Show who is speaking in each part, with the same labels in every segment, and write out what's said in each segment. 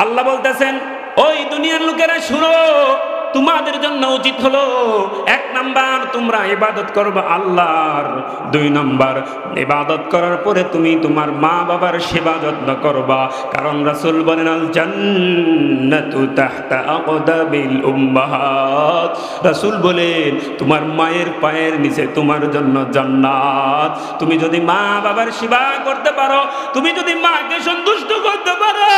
Speaker 1: আল্লাহ বলতেছেন, ওই দুনিয়ার লোকেরা শুনো, তোমাদের জন্য উচিত হলো 1 নাম্বার তোমরা ইবাদত করবে আল্লাহর, 2 নাম্বার ইবাদত করার পরে তুমি তোমার মা বাবার সেবা যত্ন করবা। কারণ রাসূল বলেন, আল জান্নাতু তাহতা আকদাবিল উম্মাহাত। রাসূল বলেন, তোমার মায়ের পায়ের নিচে তোমার জন্য জান্নাত। তুমি যদি মা বাবার সেবা করতে পারো, তুমি যদি মাকে সন্তুষ্ট করতে পারো,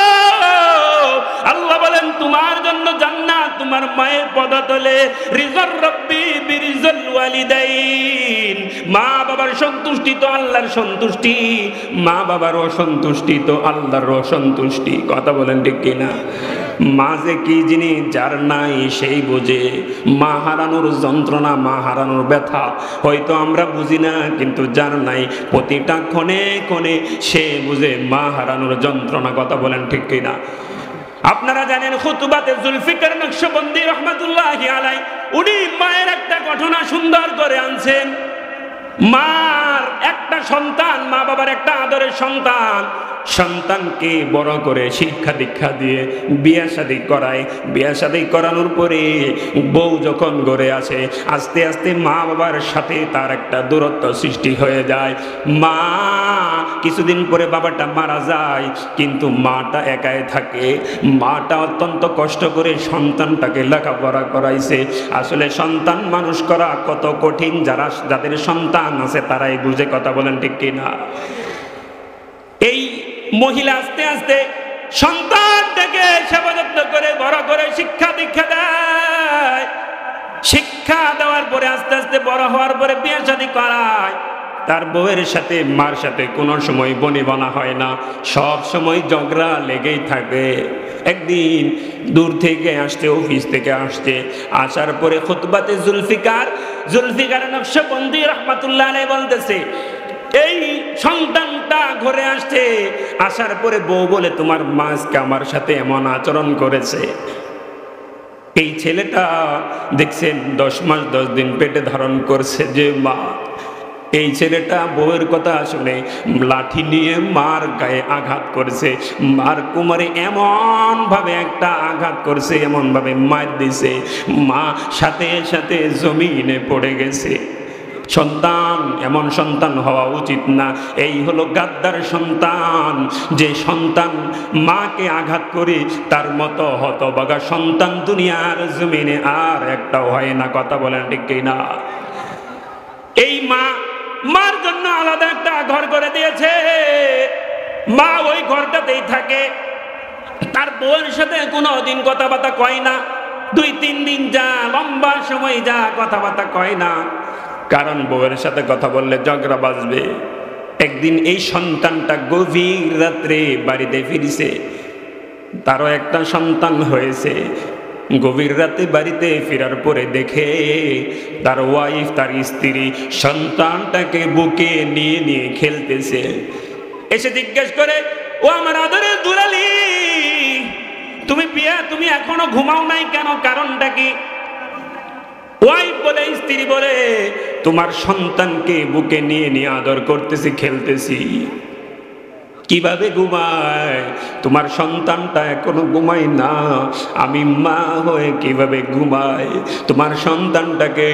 Speaker 1: আল্লাহ বলেন তোমার জন্য জান্নাত তোমার মায়ের পদতলে। রিজার রব্বি বিরিজাল ওয়ালিদাইন। মা বাবার সন্তুষ্টি তো আল্লাহর সন্তুষ্টি, মা বাবার অসন্তুষ্টি তো আল্লাহর অসন্তুষ্টি। কথা বলেন ঠিক কিনা? মা যে কি জিনিস যার নাই সেই বোঝে। মা হারানোর যন্ত্রণা, মা হারানোর ব্যথা হয়তো আমরা বুঝি না, কিন্তু যার নাই প্রতিটা ক্ষণে ক্ষণে সে বুঝে মা হারানোর যন্ত্রণা। কথা বলেন ঠিক কিনা? আপনারা জানেন খুতবাতে জুলফিকার নকশবন্দি রহমাতুল্লাহি আলাইহি উনি মায়ের একটা ঘটনা সুন্দর করে আনছেন। মার একটা সন্তান, মা বাবার একটা আদরের সন্তান, সন্তানকে বড় করে শিক্ষা দীক্ষা দিয়ে বিয়ে শাদী করায়। বিয়ে শাদী করানোর পরে বউ যখন ঘরে আসে, আস্তে আস্তে মা বাবার সাথে তার একটা দূরত্ব সৃষ্টি হয়ে যায়। মা কিছুদিন পরে বাবাটা মারা যায়, কিন্তু মাটা একাই থাকে। মাটা অত্যন্ত কষ্ট করে সন্তানটাকে লেখাপড়া করাইছে। আসলে সন্তান মানুষ করা কত কঠিন, যাদের সন্তান আছে তারাই বুঝে। কথা বলেন ঠিক কিনা? এই মহিলা আস্তে আস্তে সন্তানটাকে সেবা যত্ন করে বড় করে শিক্ষা দীক্ষা দেয়। শিক্ষা দেওয়ার পরে আস্তে আস্তে বড় হওয়ার পরে বিয়ে শাদী করায়। তার বউয়ের সাথে মার সাথে কোনো সময় বনিবনা হয় না, সব সময় ঝগড়া লেগেই থাকে। একদিন দূর থেকে আসছে, অফিস থেকে আসছে, আসার পরে খুতবাতে জুলফিকার নকশবন্দি রহমাতুল্লাহ আলাইহি বলতেছে, এই সন্তানটা ঘরে আসছে, আসার পরে বউ বলে, তোমার মা আজকে আমার সাথে এমন আচরণ করেছে। এই ছেলেটা দেখছেন 10 মাস 10 দিন পেটে ধারণ করছে যে মা। এই ছেলেটা বউয়ের কথা শুনে লাঠি নিয়ে মার গায়ে আঘাত করেছে। মার কোমরে এমন ভাবে একটা আঘাত করছে, এমন ভাবে মার দিছে, মা সাথে সাথে জমিনে পড়ে গেছে। সন্তান এমন সন্তান হওয়া উচিত না। এই হলো গাদ্দার সন্তান, যে সন্তান মাকে আঘাত করে, তার মতো হতভাগা সন্তান দুনিয়ার জমিনে আর একটাও হয় না। কথা বলেন ঠিক কিনা? এই মার জন্য আলাদা একটা ঘর করে দিয়েছে। মা ওই ঘরটাতেই থাকে, তার বউয়ের সাথে কোনো দিন কথাবার্তা কয় না। 2-3 দিন যা, লম্বা সময় যা, কথাবার্তা কয় না। কারণ বউয়ের সাথে কথা বললে ঝগড়া বাজবে। একদিন এই সন্তানটা গভীর রাত্রে বাড়িতে ফিরেছে, তারও একটা সন্তান হয়েছে। গভীর রাতে বাড়িতে ফেরার পরে দেখে তার ওয়াইফ, তার স্ত্রী সন্তানটাকে বুকে নিয়ে নিয়ে খেলতেছে। এসে জিজ্ঞেস করে, ও আমার আদরের দুলালি, তুমি এখনো ঘুমাও নাই কেন? কারণটা কি? ওয়াইফ বলে, স্ত্রী বলে, তোমার সন্তানকে বুকে নিয়ে নিয়ে আদর করতেছি, খেলতেছি, কিভাবে ঘুমায়? তোমার সন্তানটা এখনো ঘুমায় না, আমি মা হয়ে কিভাবে ঘুমাই? তোমার সন্তানটাকে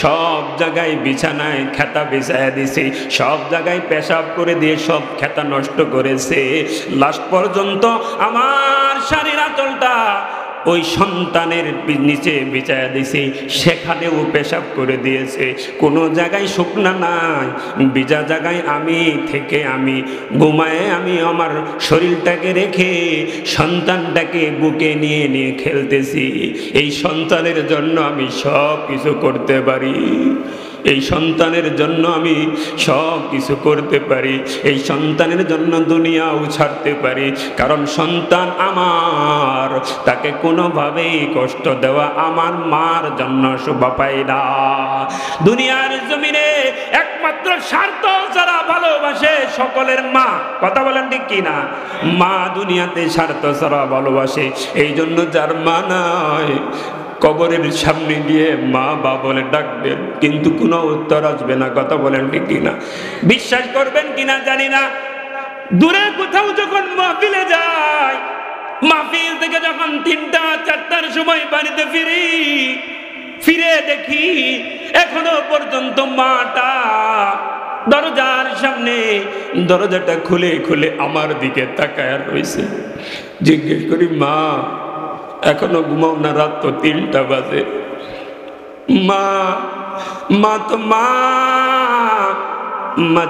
Speaker 1: সব জায়গায় বিছানায় খেতা বিছায়া দিছি, সব জায়গায় পেশাব করে দিয়ে সব খেতা নষ্ট করেছে। লাস্ট পর্যন্ত আমার শাড়ির আঁচলটা ওই সন্তানের নিচে বিছায়া দিয়েছে, সেখানেও পেশাব করে দিয়েছে। কোনো জায়গায় শুকনা নাই, ভিজা জায়গায় আমি থেকে আমি ঘুমায়, আমি আমার শরীরটাকে রেখে সন্তানটাকে বুকে নিয়ে নিয়ে খেলতেছি। এই সন্তানের জন্য আমি সব কিছু করতে পারি, এই সন্তানের জন্য আমি সব কিছু করতে পারি, এই সন্তানের জন্য দুনিয়াও ছাড়তে পারি। কারণ সন্তান আমার, তাকে কোনোভাবেই কষ্ট দেওয়া আমার মার জন্য শোভা পায় না। দুনিয়ার জমিনে একমাত্র স্বার্থ যারা ভালোবাসে সকলের মা। কথা বলেন ঠিক কিনা? মা দুনিয়াতে স্বার্থ ছাড়া ভালোবাসে। এই জন্য যার মা নাই, কবরের সামনে গিয়ে মা বা বলে ডাকবেন, কিন্তু কোনো উত্তর আসবে না। কথা বলেন ঠিক কিনা? বিশ্বাস করবেন কিনা জানি না, দূরে কোথাও যখন মাহফিলে যায়, মাহফিল থেকে যখন 3টা 4টার সময় বাড়িতে ফিরে দেখি এখনো পর্যন্ত মাটা দরজার সামনে, দরজাটা খুলে খুলে আমার দিকে তাকায় রয়েছে। জিজ্ঞেস করি, মা এখনো ঘুমাও না? রাত তো 3টা বাজে। মা তো মা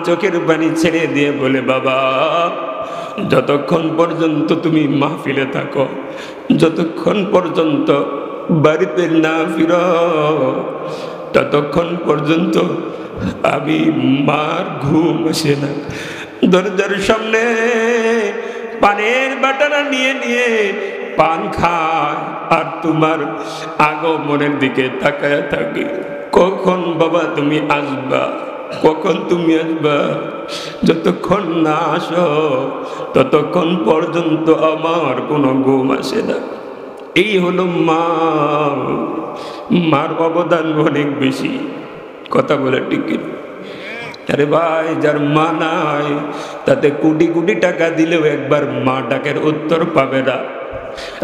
Speaker 1: চোখের পানি ছেড়ে দিয়ে বলে, বাবা যতক্ষণ পর্যন্ত তুমি মাহফিলে থাকো, যতক্ষণ পর্যন্ত বাড়িতে না ফিরো, ততক্ষণ পর্যন্ত আমি মার ঘুম আসে না। দরজার সামনে পানের বাটারা নিয়ে নিয়ে পান খায় আর তোমার আগমনের দিকে তাকায় থাকে। কখন বাবা তুমি আসবা, কখন তুমি আসবা? যতক্ষণ না আসো ততক্ষণ পর্যন্ত আমার কোনো ঘুম আসে না। এই হলো মা। মার অবদান অনেক বেশি। কথা বলে ঠিক? আরে ভাই, যার মা নাই তাতে কোটি কোটি টাকা দিলেও একবার মা ডাকের উত্তর পাবে না।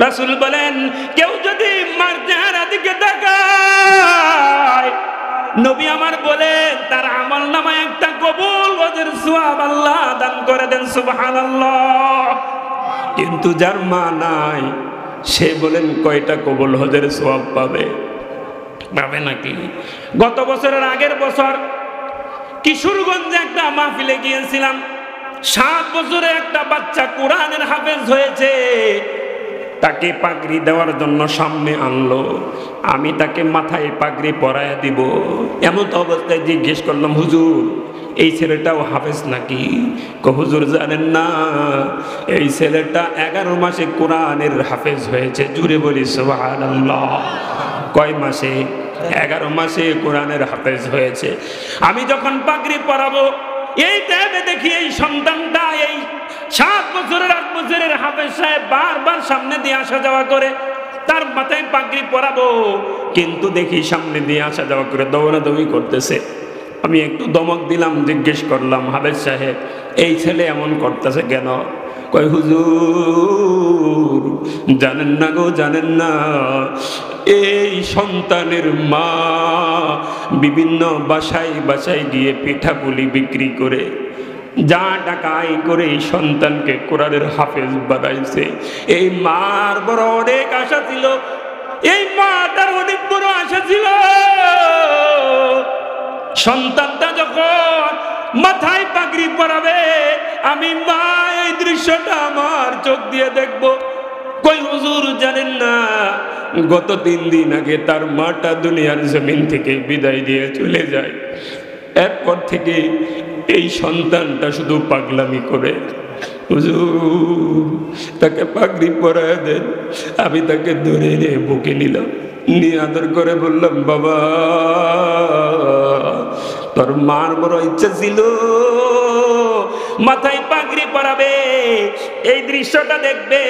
Speaker 1: রাসূল বলেন, কেউ যদি মার চেহারা দিকে তাকায়, নবী আমার বলেন তার আমল নামায় একটা কবুল ওয়াজের সওয়াব আল্লাহ দান করে দেন। সুবহানাল্লাহ। কিন্তু যার মা নাই সে বলেন কয়টা কবুল হজের সওয়াব পাবে নাকি? গত বছরের আগের বছর কিশোরগঞ্জে একটা মাহফিলে গিয়েছিলাম। 7 বছরে একটা বাচ্চা কোরআনের হাফেজ হয়েছে। তাকে পাগড়ি দেওয়ার জন্য সামনে আনলো। আমি তাকে মাথায় পাগড়ি পরায় দিব। এমন তো অবস্থায় জিজ্ঞেস করলাম, হুজুর এই ছেলেটাও হাফেজ নাকি? হুজুর জানেন না, এই ছেলেটা 11 মাসে কোরআনের হাফেজ হয়েছে। জুড়ে বলি সুবহানাল্লাহ। কয় মাসে? 11 মাসে কোরআনের হাফেজ হয়েছে। আমি যখন পাগড়ি পরাবো এই টাইমে দেখি এই সন্তানটা, এই 7 বছরের 8 বছরের হাফেজ সাহেব বারবার সামনে দিয়ে আসা যাওয়া করে। তার মাথায় পাগড়ি পরাবো কিন্তু দেখি সামনে দিয়ে আসা যাওয়া করে দৌড়াদৌড়ি করতেছে। আমি একটু দমক দিলাম, জিজ্ঞেস করলাম, হাফেজ সাহেব এই ছেলে এমন করতেছে কেন? কয়, হুজুর জানেন না গো, জানেন না, এই সন্তানের মা বিভিন্ন বাসায় বাসায় গিয়ে পিঠাপুলি বিক্রি করে যা টাকা আয় করে এই সন্তানকে কোরআনের হাফেজ বানাইছে। এই মার বড় অনেক আশা ছিল, এই মাটার অনেক বড় আশা ছিল সন্তানটা যখন মাথায় পাগড়ি পরাবে আমি মা এই দৃশ্যটা আমার চোখ দিয়ে দেখবো। কই হুজুর জানেন না, গত 3 দিন আগে তার মাটা দুনিয়ার জমিন থেকে বিদায় দিয়ে চলে যায়। এরপর থেকে এই সন্তানটা শুধু পাগলামি করে। হুজুর তাকে পাগড়ি পরায় দেন। আমি তাকে ধরে নিয়ে বুকে নিলাম, নিয়ে আদর করে বললাম, বাবা তোর মার বড় ইচ্ছা ছিল মাথায় পাগড়ি পরাবে, এই দৃশ্যটা দেখবে।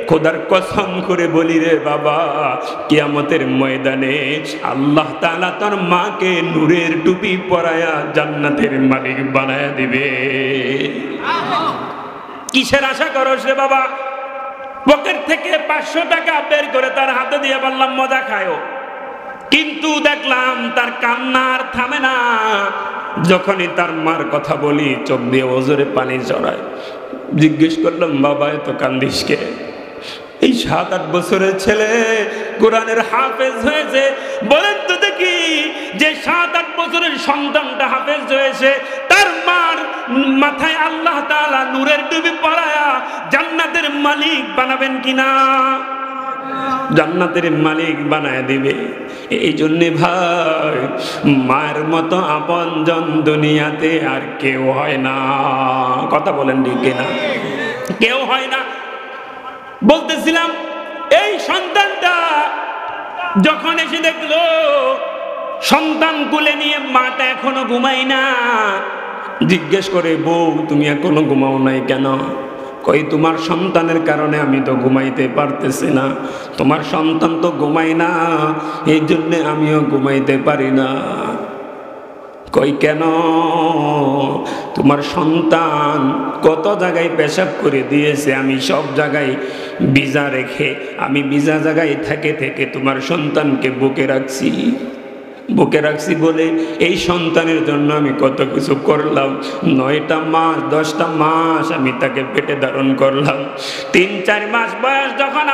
Speaker 1: খোদার কসম করে বলি রে বাবা, কিয়ামতের ময়দানে আল্লাহ তাআলা তোর মাকে নূরের টুপি পরায়া জান্নাতের মালিক বানায়া দিবে। কিসের আশা করস রে বাবা? পকেট থেকে 500 টাকা বের করে তার হাতে দিয়ে বললাম, মজা খায়ও। কিন্তু দেখলাম তার কান্নার থামে না। যখনই তার মার কথা বলি চোখ দিয়ে ওজরে পানি জড়ায়। জিজ্ঞেস করলাম, বাবা এত কান্দিস কে? এই 7-8 বছরের ছেলে কোরআনের হাফেজ হয়েছে। বলেন তো দেখি, যে 7-8 বছরের সন্তানটা হাফেজ হয়েছে তার মার মাথায় আল্লাহ তাআলা নূরের টুপি পরায়া জান্নাতের মালিক বানাবেন কিনা? জান্নাতের মালিক বানায় দিবে। এই জন্যে ভাই, মায়ের মতো আপনজন দুনিয়াতে আর কেউ হয় না। কথা বলেন ঠিক না? কেউ হয় না। বলতেছিলাম, এই সন্তানটা যখন এসে দেখলো সন্তান কোলে নিয়ে মাটা এখনো ঘুমাই না, জিজ্ঞেস করে, বউ তুমি এখনো ঘুমাও নাই কেন? কই, তোমার সন্তানের কারণে আমি তো ঘুমাইতে পারতেছি না। তোমার সন্তান তো ঘুমাই না, এই জন্যে আমিও ঘুমাইতে পারি না। কই, কেন? তোমার সন্তান কত জায়গায় পেশাব করে দিয়েছে, আমি সব জায়গায় ভিজা রেখে আমি ভিজা জায়গায় থেকে থেকে তোমার সন্তানকে বুকে রাখছি বলে এই সন্তানের জন্য আমি কত কিছু করলাম। 9টা মাস 10টা মাস আমি তাকে পেটে ধারণ করলাম। 3-4 মাস বয়স যখন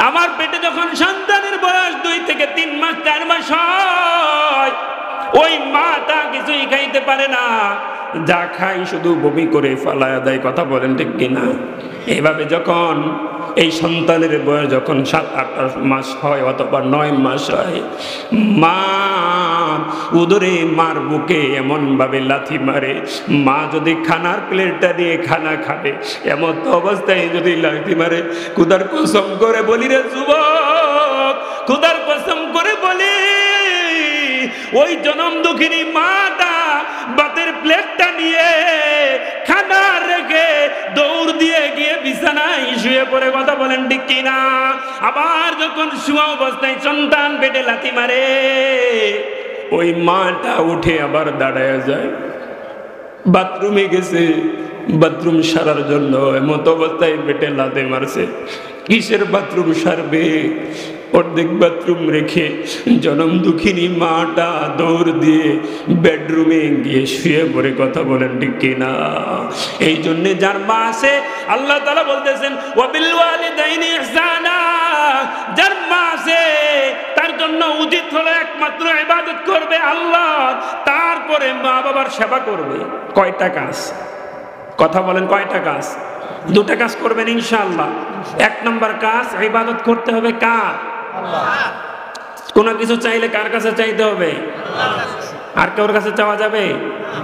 Speaker 1: আমার পেটে যখন সন্তানের বয়স 2 থেকে 3 মাস 4 মাস হয়, ওই মাটা কিছুই খাইতে পারে না, যা খাই শুধু বমি করে ফালায়া দেয়। কথা বলেন ঠিক কিনা? এইভাবে যখন এই সন্তানের বয়স যখন 7-8 মাস হয় অথবা 9 মাস হয়, মা উদরে মার বুকে এমন ভাবে লাথি মারে, মা যদি খানার প্লেটটা দিয়ে খানা খাবে এমন অবস্থায় যদি লাথি মারে, খুদার কসম করে বলি রে যুবক, খুদার কসম করে বলি, ওই জনম দুঃখিনী মাটা ভাতের প্লেটটা নিয়ে খানা রেখে দৌড় দিয়ে গিয়ে বিছানায় শুয়ে পড়ে। কথা বলেন ঠিক কিনা? আবার যখন শুয়া অবস্থায় সন্তান পেটে লাথি মারে, ওই মাটা উঠে আবার দাঁড়ায় যায়, বাথরুমে গেছে, বাথরুম সারার জন্য এমত অবস্থায় পেটে লাথি মারছে। কিসের বাথরুম সারবে? অর্ধেক বাথরুম রেখে জনম দুঃখিনী মাটা দৌড় দিয়ে বেডরুমে গিয়ে শুয়ে পড়ে। কথা বলেন ঠিক কিনা? এই জন্য যার মা আছে, আল্লাহ তাআলা বলতেছেন ওয়াবিল ওয়ালিদাইনি ইহসানা, যার মা আছে তার জন্য উচিত হলো একমাত্র ইবাদত করবে আল্লাহ, তারপরে মা বাবার সেবা করবে। কয়টা কাজ? কথা বলেন, কয়টা কাজ? 2টা কাজ করবেন ইনশাআল্লাহ। 1 নম্বর কাজ, ইবাদত করতে হবে কার? আল্লাহ। কোনো কিছু চাইলে কার কাছে চাইতে হবে? আর কারোর কাছে চাওয়া যাবে?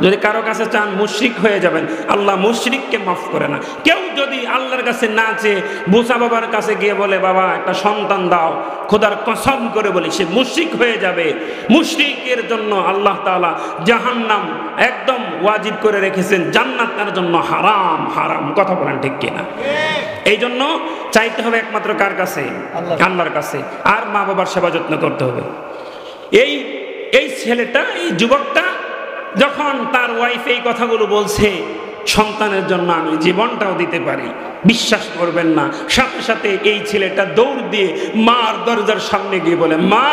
Speaker 1: যদি কারো কাছে চান মুশরিক হয়ে যাবেন। আল্লাহ মুশরিককে মাফ করে না। কেউ যদি আল্লাহর কাছে না চেয়ে মুসা বাবার কাছে গিয়ে বলে বাবা একটা সন্তান দাও, খোদার কসম করে বলি সে মুশরিক হয়ে যাবে। মুশরিকের জন্য আল্লাহ তাআলা জাহান্নাম একদম ওয়াজিব করে রেখেছেন, জান্নাত তার জন্য হারাম। হারাম। কথা বলেন ঠিক কিনা? এই জন্য চাইতে হবে একমাত্র কার কাছে? আল্লাহর কাছে। আর মা বাবার সেবা যত্ন করতে হবে। এই ছেলেটা, এই যুবকটা যখন তার ওয়াইফ এই কথাগুলো বলছে, সন্তানের জন্য আমি জীবনটাও দিতে পারি, বিশ্বাস করবেন না, সাথে সাথে এই ছেলেটা দৌড় দিয়ে মার দরজার সামনে গিয়ে বলে, মা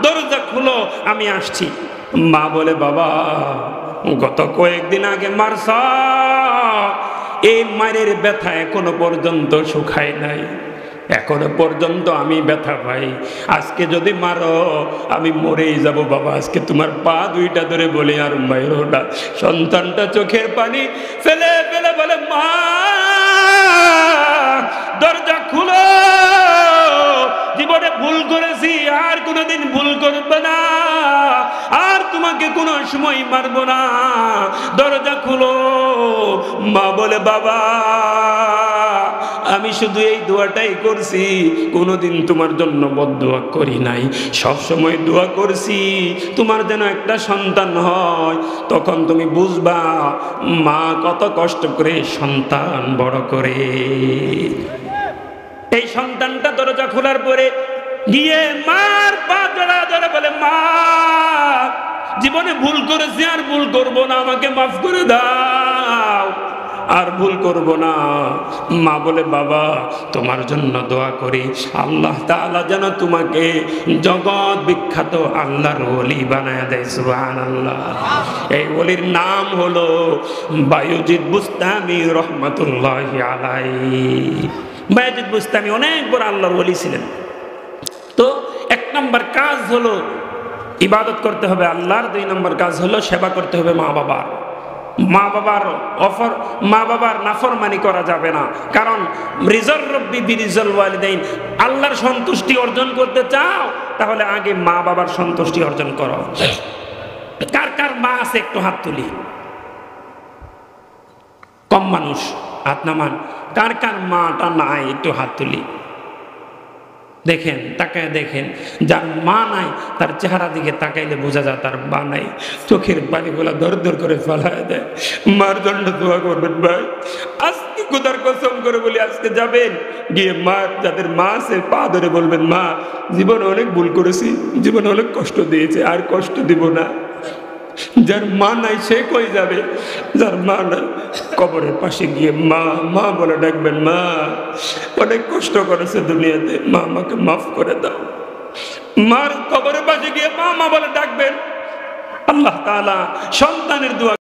Speaker 1: দরজা খুলো, আমি আসছি। মা বলে, বাবা গত কয়েকদিন আগে মারছ, এই মায়ের ব্যথা এখনো পর্যন্ত শুকায় নাই, এখনো পর্যন্ত আমি ব্যথা পাই। আজকে যদি মারো আমি মরেই যাব বাবা, আজকে তোমার পা 2টা ধরে বলে আর মাইরো না। সন্তানটা চোখের পানি ফেলে ফেলে বলে, মা দরজা খুলো, জীবনে ভুল করেছি, আর কোনোদিন ভুল করবে না, আর তোমাকে কোনো সময় মারবো না, দরজা খুলো। মা বলে, বাবা আমি শুধু এই দোয়াটাই করছি, কোনোদিন তোমার জন্য বদদোয়া করি নাই, সব সময় দোয়া করছি তোমার যেন একটা সন্তান হয়। তখন তুমি বুঝবা মা কত কষ্ট করে সন্তান বড় করে। এই সন্তানটা দরজা খোলার পরে গিয়ে মার পা ধরা ধরে বলে, মা জীবনে ভুল করেছি, আর ভুল করবো না, আমাকে মাফ করে দাও, আর ভুল করব না। মা বলে, বাবা তোমার জন্য দোয়া করি, আল্লাহ তাআলা যেন তোমাকে জগৎ বিখ্যাত আল্লাহর ওলি বানায় দেয়। সুবহানাল্লাহ। এই ওলির নাম হলো বায়জিদ বুস্তামি রহমাতুল্লাহি আলাইহি। বায়জিদ বুস্তামি অনেক বড় আল্লাহর ওলি ছিলেন। তো 1 নম্বর কাজ হলো ইবাদত করতে হবে আল্লাহর, 2 নম্বর কাজ হলো সেবা করতে হবে মা বাবার। মা বাবার নাফরমানি করা যাবে না, কারণ রিজল রব্বি বিরিজল ওয়ালিদাইন, আল্লাহর সন্তুষ্টি অর্জন করতে চাও তাহলে আগে মা বাবার সন্তুষ্টি অর্জন করো। কার কার মা আছে একটু হাত তুলি। কম মানুষ, হাত নামান। কার কার মাটা নাই একটু হাত তুলি। দেখেন, তাকায় দেখেন, যার মা নাই তার চেহারা দিকে তাকাইলে বোঝা যায় তার মা নাই। চোখের পানিগুলা দর দর করে ফেলায় দেয়। মার জন্য দোয়া করবেন ভাই। আজকে খোদার কসম করে বলি, আজকে যাবেন গিয়ে মার, যাদের মা আছে পা ধরে বলবেন, মা জীবনে অনেক ভুল করেছি, জীবনে অনেক কষ্ট দিয়েছে, আর কষ্ট দিব না, যার মা নাই সে কই যাবে? যার মা নাই কবরের পাশে গিয়ে মা মা বলে ডাকবেন। মা অনেক কষ্ট করেছে দুনিয়াতে, মা আমাকে মাফ করে দাও। মার কবরের পাশে গিয়ে মা মা বলে ডাকবেন। আল্লাহ তাআলা সন্তানের দোয়া